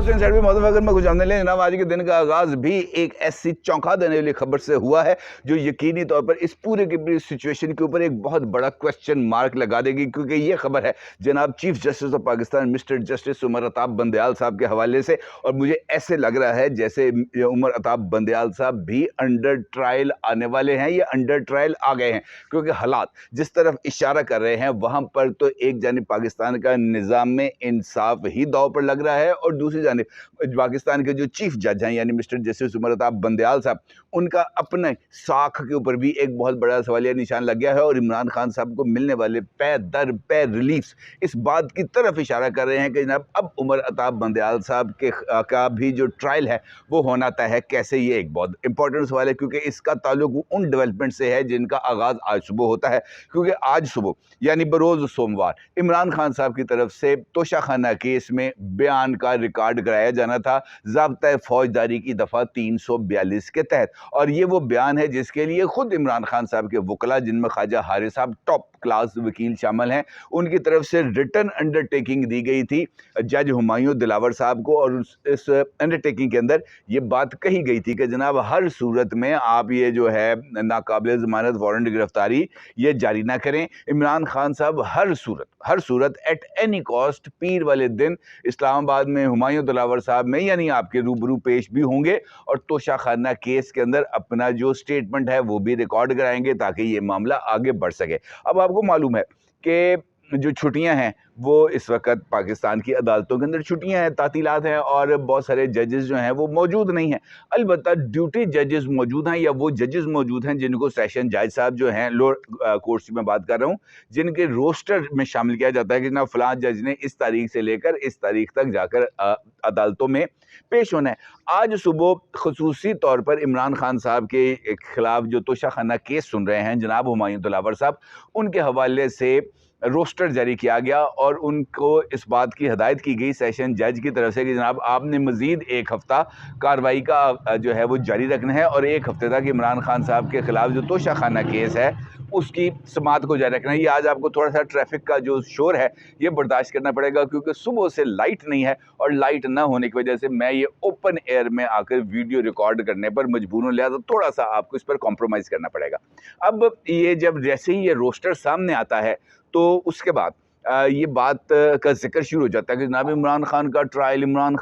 हुसैन सैयद भी मौजूद अगर मैं कुछ जानने लें जनाब, आज के दिन का आगाज़ भी एक ऐसी चौंका देने वाली खबर से हुआ है जो यकीनी तौर पर इस पूरे की पूरी सिचुएशन के ऊपर एक बहुत बड़ा क्वेश्चन मार्क लगा देगी, क्योंकि ये खबर है जनाब chief justice of Pakistan Mr justice Umar Ata Bandial sahab के हवाले से। और मुझे ऐसे लग रहा है जैसे उमर अताब बंदयाल साहब भी अंडर ट्रायल आने वाले हैं, ये अंडर ट्रायल आ गए हैं, क्योंकि हालात जिस तरफ इशारा कर रहे हैं वहाँ पर तो एक जानिब पाकिस्तान का निज़ाम में इंसाफ ही दाव पर लग रहा है और दूसरी जानिब पाकिस्तान के जो चीफ जज हैं यानी मिस्टर जस्टिस उमर अताब बंदयाल साहब, उनका अपने साख के ऊपर भी एक बहुत बड़ा सवालिया निशान लग गया है। और इमरान खान साहब को मिलने वाले पै दर पै रिलीफ इस बात की तरफ इशारा कर रहे हैं कि जनाब अब उमर अताब बंदयाल साहब के का भी जो ट्रायल है वो होना तय है। कैसे, ये एक बहुत इंपॉर्टेंट सवाल है, क्योंकि इसका ताल्लुक उन डेवलपमेंट से है जिनका आगाज़ आज सुबह होता है। क्योंकि आज सुबह यानी बरोज़ सोमवार इमरान खान साहब की तरफ से तोशाखाना केस में बयान का रिकॉर्ड कराया जाना था ज़ाब्ता फौजदारी की दफ़ा 342 के तहत। और ये वो बयान है जिसके लिए खुद इमरान खान साहब के वकला, जिनमें ख्वाजा हारिस साहब टॉप क्लास वकील शामिल हैं, उनकी तरफ से रिटर्न अंडरटेकिंग दी गई थी जज हुमायूं दिलावर साहब को। और इस अंडरटेकिंग के अंदर ये बात कही गई थी कि जनाब हर सूरत में आप ये जो है नाकाबिल ज़मानत वारंट गिरफ्तारी ये जारी ना करें। इमरान खान साहब हर सूरत एट एनी कॉस्ट पीर वाले दिन इस्लामाबाद में हुमायूं दिलावर साहब में यानी आपके रूबरू पेश भी होंगे और तोशाखाना केस के अंदर अपना जो स्टेटमेंट है वो भी रिकॉर्ड कराएंगे ताकि ये मामला आगे बढ़ सके। अब आपको मालूम है कि जो छुट्टियां हैं वो इस वक्त पाकिस्तान की अदालतों के अंदर छुट्टियां हैं, तातीलात हैं और बहुत सारे जजेस जो हैं वो मौजूद नहीं हैं। अलबत्ता ड्यूटी जजेस मौजूद हैं या वो जजेस मौजूद हैं जिनको सेशन जज साहब जो हैं लोअर कोर्ट की मैं बात कर रहा हूँ, जिनके रोस्टर में शामिल किया जाता है कि जनाब फलां जज ने इस तारीख से लेकर इस तारीख तक जाकर अदालतों में पेश होना है। आज सुबह खसूसी तौर पर इमरान खान साहब के खिलाफ जो तोशाखाना केस सुन रहे हैं जनाब हुमायूं दिलावर साहब, उनके हवाले से रोस्टर जारी किया गया और उनको इस बात की हदायत की गई सेशन जज की तरफ से कि जनाब आपने मज़ीद एक हफ़्ता कार्रवाई का जो है वो जारी रखना है और एक हफ़्ते तक इमरान खान साहब के ख़िलाफ़ जो तोशाखाना केस है उसकी समाअत को जारी रखना है। ये आज आपको थोड़ा सा ट्रैफिक का जो शोर है ये बर्दाश्त करना पड़ेगा, क्योंकि सुबह से लाइट नहीं है और लाइट ना होने की वजह से मैं ये ओपन एयर में आकर वीडियो रिकॉर्ड करने पर मजबूर हूँ, लिहाजा थोड़ा सा आपको इस पर कॉम्प्रोमाइज़ करना पड़ेगा। अब ये जब जैसे ही ये रोस्टर सामने आता है तो उसके बाद ये बात का जिक्र शुरू हो जाता है कि जनाब इमरान खान का ट्रायल इमरान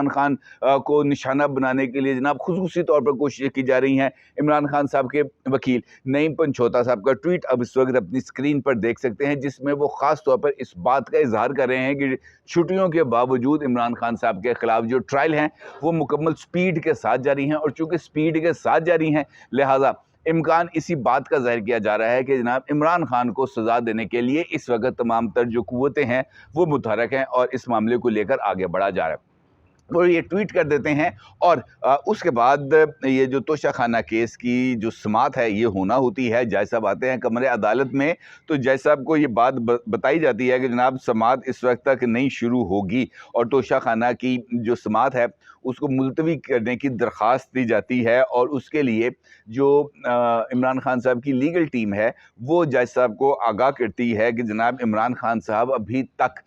खान को निशाना बनाने के लिए जनाब खुसूसी तौर पर कोशिश की जा रही हैं। इमरान खान साहब के वकील नईम पंचोता साहब का ट्वीट अब इस वक्त अपनी स्क्रीन पर देख सकते हैं, जिसमें वो ख़ास तौर पर इस बात का इजहार कर रहे हैं कि छुट्टियों के बावजूद इमरान खान साहब के ख़िलाफ़ जो ट्रायल हैं वो मुकम्मल स्पीड के साथ जारी हैं। और चूँकि स्पीड के साथ जारी हैं लिहाजा इम्कान इसी बात का ज़ाहिर किया जा रहा है कि जनाब इमरान खान को सज़ा देने के लिए इस वक्त तमाम तर जो कुव्वतें हैं वो मुतहरक हैं और इस मामले को लेकर आगे बढ़ा जा रहा है। और ये ट्वीट कर देते हैं और उसके बाद ये जो तोशाखाना केस की जो समाअत है ये होना होती है। जज साहब आते हैं कमरे अदालत में तो जज साहब को ये बात बताई जाती है कि जनाब समाअत इस वक्त तक नहीं शुरू होगी और तोशाखाना की जो समाअत है उसको मुलतवी करने की दरख्वास्त दी जाती है। और उसके लिए जो इमरान खान साहब की लीगल टीम है वो जज साहब को आगाह करती है कि जनाब इमरान खान साहब अभी तक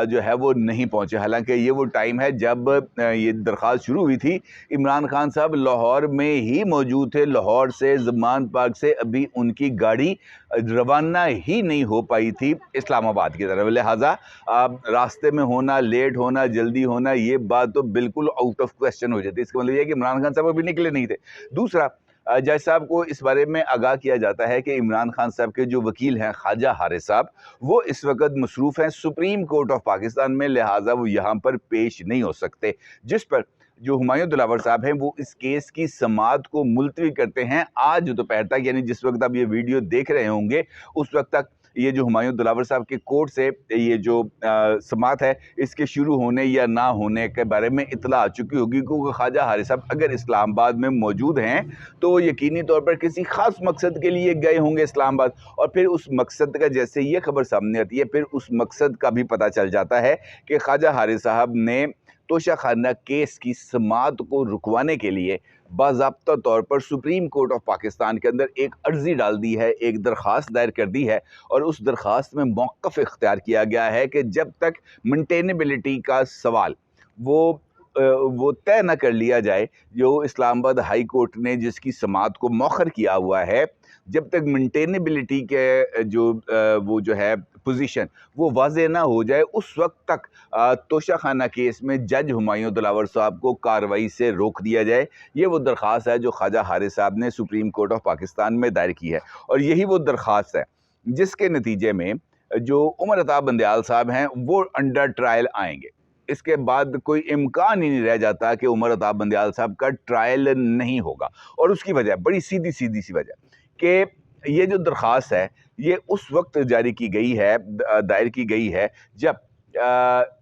जो है वो नहीं पहुँचे। हालांकि ये वो टाइम है जब ये दरख्वास्त शुरू हुई थी, इमरान खान साहब लाहौर में ही मौजूद थे। लाहौर से ज़मान पार्क से अभी उनकी गाड़ी रवाना ही नहीं हो पाई थी इस्लामाबाद की तरफ, लिहाजा रास्ते में होना, लेट होना, जल्दी होना ये बात तो बिल्कुल आउट ऑफ क्वेश्चन हो जाती है। इसका मतलब ये कि इमरान खान साहब अभी निकले नहीं थे। दूसरा, जज साहब को इस बारे में आगाह किया जाता है कि इमरान खान साहब के जो वकील हैं ख्वाजा हारिस साहब वो इस वक्त मसरूफ़ हैं सुप्रीम कोर्ट ऑफ पाकिस्तान में, लिहाजा वो यहाँ पर पेश नहीं हो सकते। जिस पर जो हुमायूं दिलावर साहब हैं वो इस केस की समाअत को मुलतवी करते हैं आज दोपहर तक, यानी जिस वक्त आप ये वीडियो देख रहे होंगे उस वक्त तक ये जो हुमायूं दिलावर साहब के कोर्ट से ये जो समाअत है इसके शुरू होने या ना होने के बारे में इत्तला आ चुकी होगी, क्योंकि ख्वाजा हारिस साहब अगर इस्लामाबाद में मौजूद हैं तो यकीनी तौर पर किसी ख़ास मकसद के लिए गए होंगे इस्लामाबाद, और फिर उस मकसद का जैसे ये खबर सामने आती है फिर उस मकसद का भी पता चल जाता है कि ख्वाजा हारिस साहब ने तोशाखाना केस की समाअत को रुकवाने के लिए बाज़ाब्ता तौर पर सुप्रीम कोर्ट ऑफ पाकिस्तान के अंदर एक अर्ज़ी डाल दी है, एक दरख्वास्त दायर कर दी है। और उस दरख्वास्त में मौक़िफ़ इख्तियार किया गया है कि जब तक मेंटेनेबिलिटी का सवाल वो तय न कर लिया जाए, जो इस्लाम आबाद हाई कोर्ट ने जिसकी समाअत को मौखर किया हुआ है, जब तक मेंटेनेबिलिटी के वो जो है पोजीशन वो वाज़ेह ना हो जाए, उस वक्त तक तोशाखाना केस में जज हुमायूं दिलावर साहब को कार्रवाई से रोक दिया जाए। ये वो दरख्वास्त है जो ख्वाजा हारिस साहब ने सुप्रीम कोर्ट ऑफ पाकिस्तान में दायर की है, और यही वो दरख्वास्त है जिसके नतीजे में जो उमर अताब बंदयाल साहब हैं वो अंडर ट्रायल आएंगे। इसके बाद कोई इम्कान ही नहीं रह जाता कि उमर अताब बंदयाल साहब का ट्रायल नहीं होगा, और उसकी वजह बड़ी सीधी सी वजह कि ये जो दरख्वास्त है ये उस वक्त जारी की गई है, दायर की गई है, जब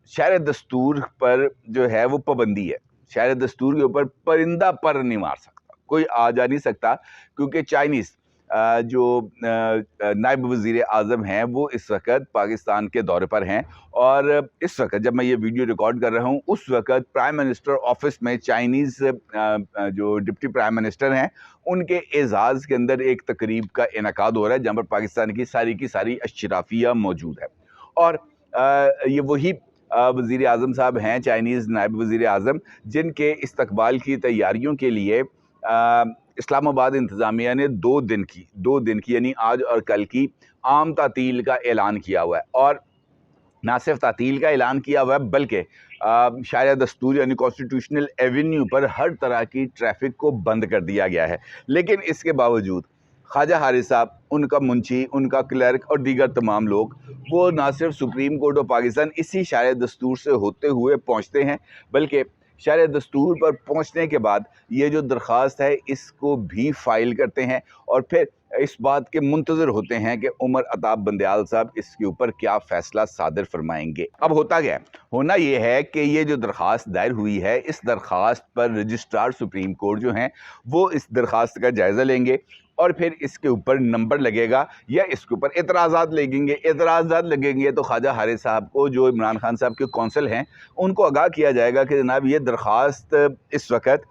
शायर दस्तूर पर जो है वो पाबंदी है। शायर दस्तूर के ऊपर परिंदा पर नहीं मार सकता, कोई आ जा नहीं सकता, क्योंकि चाइनीज़ जो नायब वज़ीर आज़म हैं वो इस वक्त पाकिस्तान के दौरे पर हैं, और इस वक्त जब मैं ये वीडियो रिकॉर्ड कर रहा हूँ उस वक्त प्राइम मिनिस्टर ऑफिस में चाइनीज़ जो डिप्टी प्राइम मिनिस्टर हैं उनके एजाज़ के अंदर एक तकरीब का इनेकाद हो रहा है, जहाँ पर पाकिस्तान की सारी अशराफिया मौजूद है। और ये वही वज़ीर आज़म साहब हैं, चाइनीज़ नायब वज़ीर आज़म, जिनके इस्तकबाल की तैयारियों के लिए इस्लामाबाद इंतज़ामिया ने 2 दिन की यानी आज और कल की आम तातील का ऐलान किया हुआ है, और ना सिर्फ तातील का ऐलान किया हुआ है बल्कि शायर दस्तूर यानी कॉन्स्टिट्यूशनल एवेन्यू पर हर तरह की ट्रैफिक को बंद कर दिया गया है। लेकिन इसके बावजूद ख्वाजा हारिस साहब, उनका मुंशी, उनका क्लर्क और दीगर तमाम लोग वो ना सिर्फ सुप्रीम कोर्ट ऑफ पाकिस्तान इसी शायर दस्तूर से होते हुए पहुँचते हैं, बल्कि शायर दस्तूर पर पहुंचने के बाद ये जो दरख्वास्त है इसको भी फ़ाइल करते हैं, और फिर इस बात के मुंतज़र होते हैं कि उमर अताब बंदयाल साहब इसके ऊपर क्या फ़ैसला सादर फरमाएंगे। अब होता क्या है, होना ये है कि ये जो दरख्वास्त दायर हुई है, इस दरख्वास्त पर रजिस्ट्रार सुप्रीम कोर्ट जो हैं वो इस दरख्वास्त का जायज़ा लेंगे, और फिर इसके ऊपर नंबर लगेगा या इसके ऊपर एतराज़ात लगेंगे तो ख्वाजा हारिस साहब को, जो इमरान खान साहब के कौंसल हैं, उनको आगाह किया जाएगा कि जनाब ये दरख्वास्त इस वक्त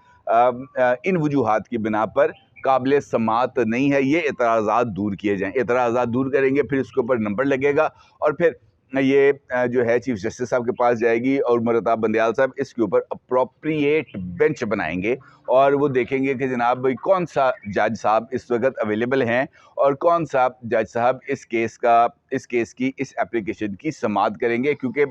इन वजूहात की बिना पर काबिल समाअत नहीं है, ये एतराज़ात दूर किए जाएँ। एतराज़ात दूर करेंगे, फिर इसके ऊपर नंबर लगेगा, और फिर ये जो है चीफ जस्टिस साहब के पास जाएगी, और उमर अताब बंदयाल साहब इसके ऊपर अप्रोप्रिएट बेंच बनाएंगे, और वो देखेंगे कि जनाब भाई कौन सा जज साहब इस वक्त अवेलेबल हैं और कौन सा जज साहब इस केस की इस एप्लीकेशन की समाअत करेंगे, क्योंकि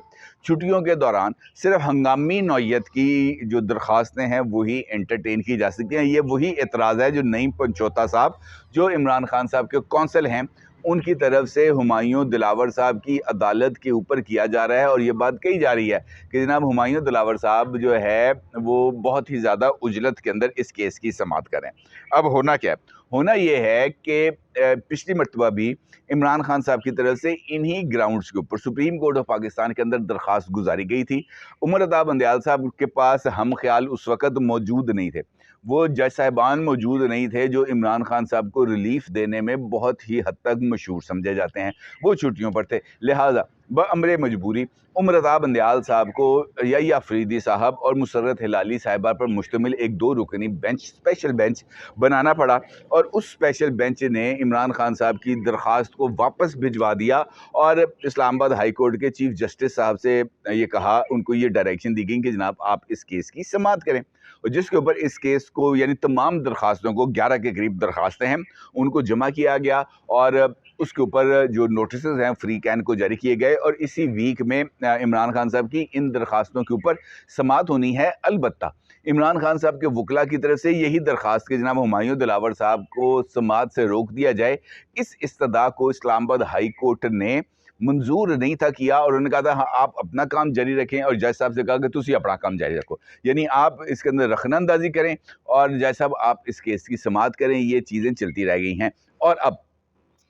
छुट्टियों के दौरान सिर्फ हंगामी नौयत की जो दरख्वास्तें हैं वही एंटरटेन की जा सकती हैं। ये वही एतराज़ है जो नईम पंचोता साहब, जो इमरान खान साहब के कौंसल हैं, उनकी तरफ से हुमायूं दिलावर साहब की अदालत के ऊपर किया जा रहा है, और ये बात कही जा रही है कि जनाब हुमायूं दिलावर साहब जो है वो बहुत ही ज़्यादा उजलत के अंदर इस केस की समाअत करें। अब होना क्या है, होना ये है कि पिछली मरतबा भी इमरान खान साहब की तरफ से इन्हीं ग्राउंड्स के ऊपर सुप्रीम कोर्ट ऑफ पाकिस्तान के अंदर दरख्वास्त गुजारी गई थी। उमर अताब बंदयाल साहब के पास हम ख्याल उस वक़्त मौजूद नहीं थे, वो जज साहिबान मौजूद नहीं थे जो इमरान खान साहब को रिलीफ देने में बहुत ही हद तक मशहूर समझे जाते हैं, वो छुट्टियों पर थे। लिहाजा बअमरे मजबूरी उमर अताब बंदयाल साहब को यही अफरीदी साहब और मुसर्रत हिलाली साहिबा पर मुश्तमिल एक 2 रुकनी बेंच, स्पेशल बेंच बनाना पड़ा, और उस स्पेशल बेंच ने इमरान खान साहब की दरख्वास्त को वापस भिजवा दिया, और इस्लामाबाद हाई कोर्ट के चीफ जस्टिस साहब से ये कहा, उनको ये डायरेक्शन दी गई कि जनाब आप इस केस की समाअत करें, और जिसके ऊपर इस केस को यानी तमाम दरख्वास्तों को 11 के करीब दरख्वास्तें हैं उनको जमा किया गया, और उसके ऊपर जो नोटिस हैं फ्री कैन को जारी किए गए, और इसी वीक में इमरान खान साहब की इन दरख्वास्तों के ऊपर समाअत होनी है। अलबत्ता इमरान खान साहब के वकला की तरफ से यही दरख्वास्त कि जनाब हुमायूं दिलावर साहब को समाअत से रोक दिया जाए, इस इस्तदा को इस्लामाबाद हाई कोर्ट ने मंजूर नहीं था किया, और उन्होंने कहा था हाँ आप अपना काम जारी रखें, और जज साहब से कहा कि तुसी अपना काम जारी रखो, यानी आप इसके अंदर रखना अंदाजी करें और जज साहब आप इस केस की समाअत करें। ये चीज़ें चलती रह गई हैं, और अब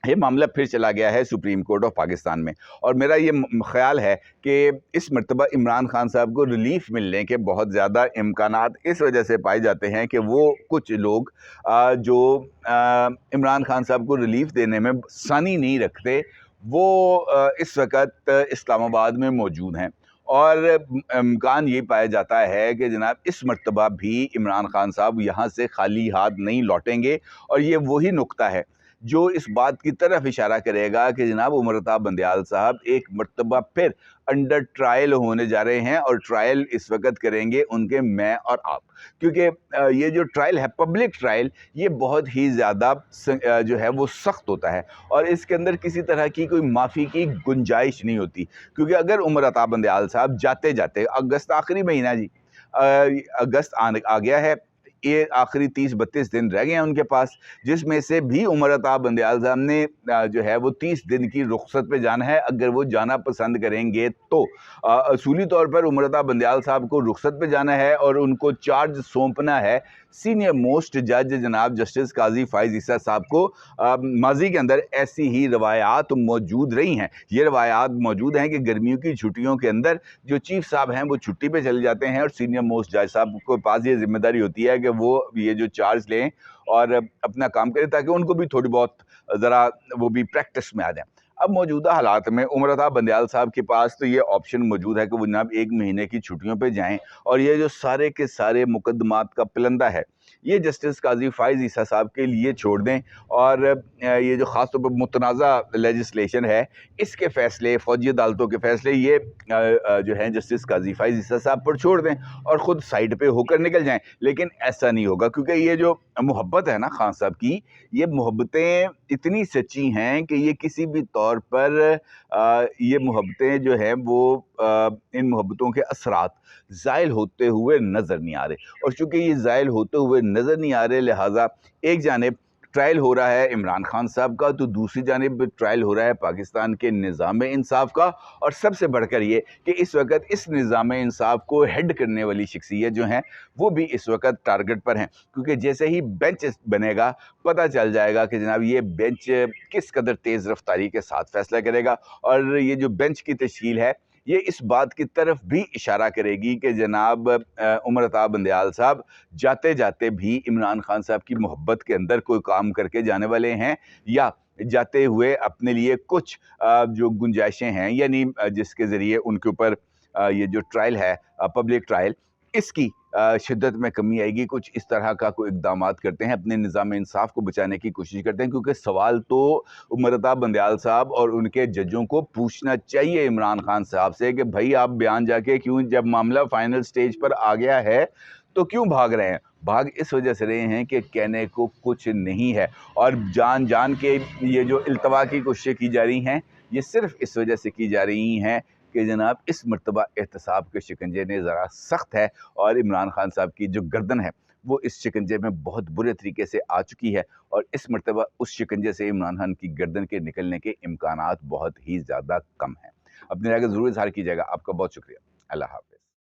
ये मामला फिर चला गया है सुप्रीम कोर्ट ऑफ पाकिस्तान में, और मेरा ये ख्याल है कि इस मरतबा इमरान खान साहब को रिलीफ मिलने के बहुत ज़्यादा इम्कानात इस वजह से पाए जाते हैं कि वो कुछ लोग जो इमरान खान साहब को रिलीफ देने में सानी नहीं रखते, वो इस वक्त इस्लामाबाद में मौजूद हैं, और इम्कान ये पाया जाता है कि जनाब इस मरतबा भी इमरान खान साहब यहाँ से खाली हाथ नहीं लौटेंगे, और ये वही नुक्ता है जो इस बात की तरफ इशारा करेगा कि जनाब उमर अता बंदयाल साहब एक मर्तबा फिर अंडर ट्रायल होने जा रहे हैं, और ट्रायल इस वक्त करेंगे उनके मैं और आप, क्योंकि ये जो ट्रायल है पब्लिक ट्रायल, ये बहुत ही ज़्यादा जो है वो सख्त होता है, और इसके अंदर किसी तरह की कोई माफ़ी की गुंजाइश नहीं होती। क्योंकि अगर उमर अता बंदयाल साहब जाते जाते, अगस्त आखिरी महीना जी, अगस्त आ गया है, ये आखिरी 30-32 दिन रह गए हैं उनके पास, जिसमें से भी उमर अता बंदयाल साहब ने जो है वो 30 दिन की रुखसत पे जाना है। अगर वो जाना पसंद करेंगे तो असूली तौर पर उमर अता बंदयाल साहब को रुखसत पे जाना है, और उनको चार्ज सौंपना है सीनियर मोस्ट जज जनाब जस्टिस काजी फाइज ईसा साहब को। माजी के अंदर ऐसी ही रवायात मौजूद रही हैं। ये रवायात मौजूद हैं कि गर्मियों की छुट्टियों के अंदर जो चीफ साहब हैं वो छुट्टी पे चले जाते हैं, और सीनियर मोस्ट जज साहब को पास ये जिम्मेदारी होती है कि वो ये जो चार्ज लें और अपना काम करें, ताकि उनको भी थोड़ी बहुत ज़रा वो भी प्रैक्टिस में आ जाए। अब मौजूदा हालात में उमर अता बंदयाल साहब के पास तो ये ऑप्शन मौजूद है कि वो जनाब 1 महीने की छुट्टियों पे जाएं, और ये जो सारे के सारे मुकदमात का पलंदा है ये जस्टिस काजी फाइज ईसा साहब के लिए छोड़ दें, और ये जो ख़ास तौर पर मुतनाज़ा लेजिस्लेशन है इसके फ़ैसले, फ़ौजी अदालतों के फ़ैसले, ये जो हैं जस्टिस काजी फाइज ईसा साहब पर छोड़ दें और ख़ुद साइड पे होकर निकल जाएं। लेकिन ऐसा नहीं होगा, क्योंकि ये जो मोहब्बत है ना खान साहब की, ये मोहब्बतें इतनी सच्ची हैं कि ये किसी भी तौर पर ये मोहब्बतें जो हैं वो इन मोहब्बतों के असरात ज़ाइल होते हुए नज़र नहीं आ रहे, और चूँकि ये ज़ाइल होते हुए नज़र नहीं आ रहे, लिहाजा एक जानिब ट्रायल हो रहा है इमरान खान साहब का, तो दूसरी जानिब ट्रायल हो रहा है पाकिस्तान के निज़ाम इंसाफ का। और सबसे बढ़कर ये कि इस वक्त इस निज़ाम इंसाफ को हेड करने वाली शख्सियत जो हैं वो भी इस वक्त टारगेट पर हैं, क्योंकि जैसे ही बेंच बनेगा पता चल जाएगा कि जनाब ये बेंच किस कदर तेज़ रफ्तारी के साथ फैसला करेगा। और ये जो बेंच की तश्कील है ये इस बात की तरफ भी इशारा करेगी कि जनाब उमर अता बंदयाल साहब जाते जाते भी इमरान खान साहब की मोहब्बत के अंदर कोई काम करके जाने वाले हैं, या जाते हुए अपने लिए कुछ जो गुंजाइशें हैं, यानी जिसके ज़रिए उनके ऊपर ये जो ट्रायल है पब्लिक ट्रायल, इसकी शिद्दत में कमी आएगी, कुछ इस तरह का कोई इक़दामात करते हैं, अपने निज़ाम इंसाफ को बचाने की कोशिश करते हैं। क्योंकि सवाल तो उमर अता बंदयाल साहब और उनके जजों को पूछना चाहिए इमरान खान साहब से कि भाई आप बयान जाके क्यों, जब मामला फाइनल स्टेज पर आ गया है तो क्यों भाग रहे हैं? भाग इस वजह से रहे हैं कि कहने को कुछ नहीं है, और जान जान के ये जो इल्तवा की कोशिशें की जा रही हैं ये सिर्फ इस वजह से की जा रही हैं कि जनाब इस मर्तबा एहतसाब के शिकंजे ने ज़रा सख्त है, और इमरान खान साहब की जो गर्दन है वो इस शिकंजे में बहुत बुरे तरीके से आ चुकी है, और इस मर्तबा उस शिकंजे से इमरान खान की गर्दन के निकलने के इम्कानात बहुत ही ज़्यादा कम हैं। अपनी राय का ज़रूर इज़हार कीजिएगा। आपका बहुत शुक्रिया। अल्लाह हाफ़िज़।